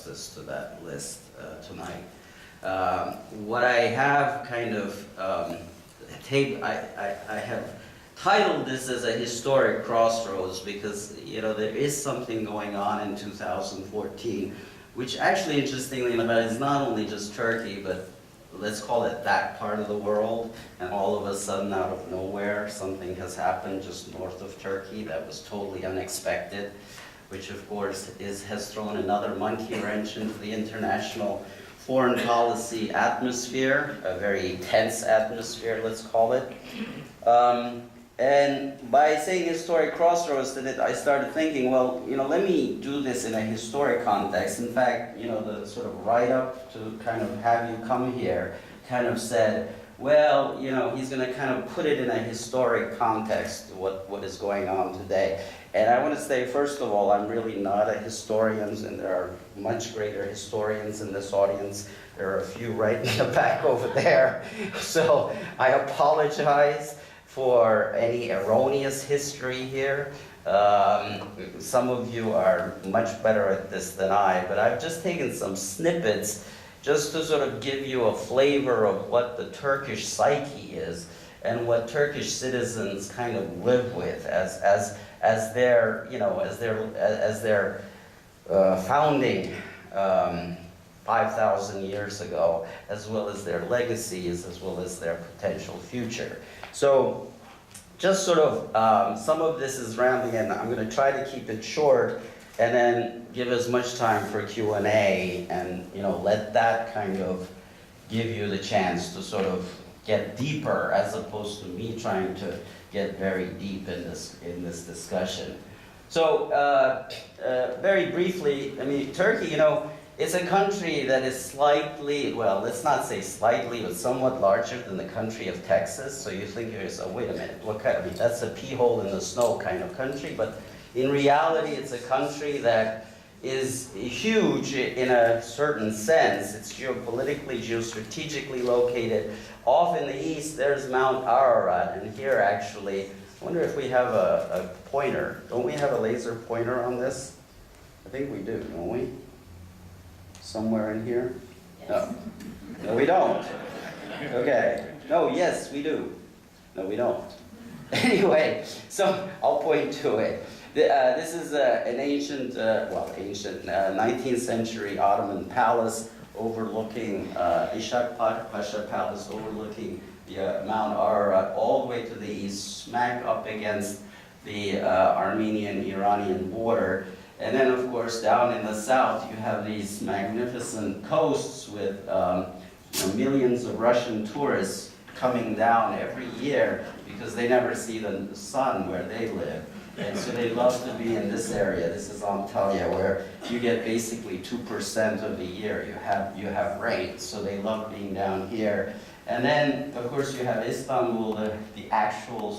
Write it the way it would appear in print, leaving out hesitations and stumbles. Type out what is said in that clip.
justice to that list tonight. What I have kind of I have titled this as a historic crossroads because, you know, there is something going on in 2014, which actually, interestingly enough, is not only just Turkey, but let's call it that part of the world, and all of a sudden, out of nowhere, something has happened just north of Turkey that was totally unexpected, which of course has thrown another monkey wrench into the international foreign policy atmosphere, a very tense atmosphere, let's call it. And by saying historic crossroads, I started thinking, well, you know, let me do this in a historic context. In fact, you know, the sort of write-up to kind of have you come here kind of said, well, you know, he's going to kind of put it in a historic context, what is going on today. And I want to say, first of all, I'm really not a historian, and there are much greater historians in this audience. There are a few right in the back over there. So I apologize for any erroneous history here. Some of you are much better at this than I, but I've just taken some snippets just to sort of give you a flavor of what the Turkish psyche is and what Turkish citizens kind of live with as their, you know, as their founding 5,000 years ago, as well as their legacies, as well as their potential future. So just sort of, some of this is rambling, and I'm going to try to keep it short, and then give as much time for Q&A, and, you know, let that kind of give you the chance to sort of get deeper, as opposed to me trying to get very deep in this discussion. So, very briefly, I mean, Turkey, you know, it's a country that is slightly, well, let's not say slightly, but somewhat larger than the country of Texas. So you think to yourself, wait a minute, what kind of, I mean, that's a pea hole in the snow kind of country, but in reality, it's a country that is huge in a certain sense. It's geopolitically, geostrategically located. Off in the east, there's Mount Ararat, and here actually, I wonder if we have a pointer. Don't we have a laser pointer on this? I think we do, don't we? Somewhere in here? Yes. No. No, we don't. Okay. No, yes, we do. No, we don't. Anyway, so I'll point to it. This is an ancient, 19th century Ottoman palace overlooking Ishak Pasha Palace, overlooking the Mount Ararat all the way to the east, smack up against the Armenian-Iranian border. And then, of course, down in the south, you have these magnificent coasts with you know, millions of Russian tourists coming down every year because they never see the sun where they live. And so they love to be in this area. This is Antalya, where you get basically 2% of the year. You have rain, so they love being down here. And then, of course, you have Istanbul, the actual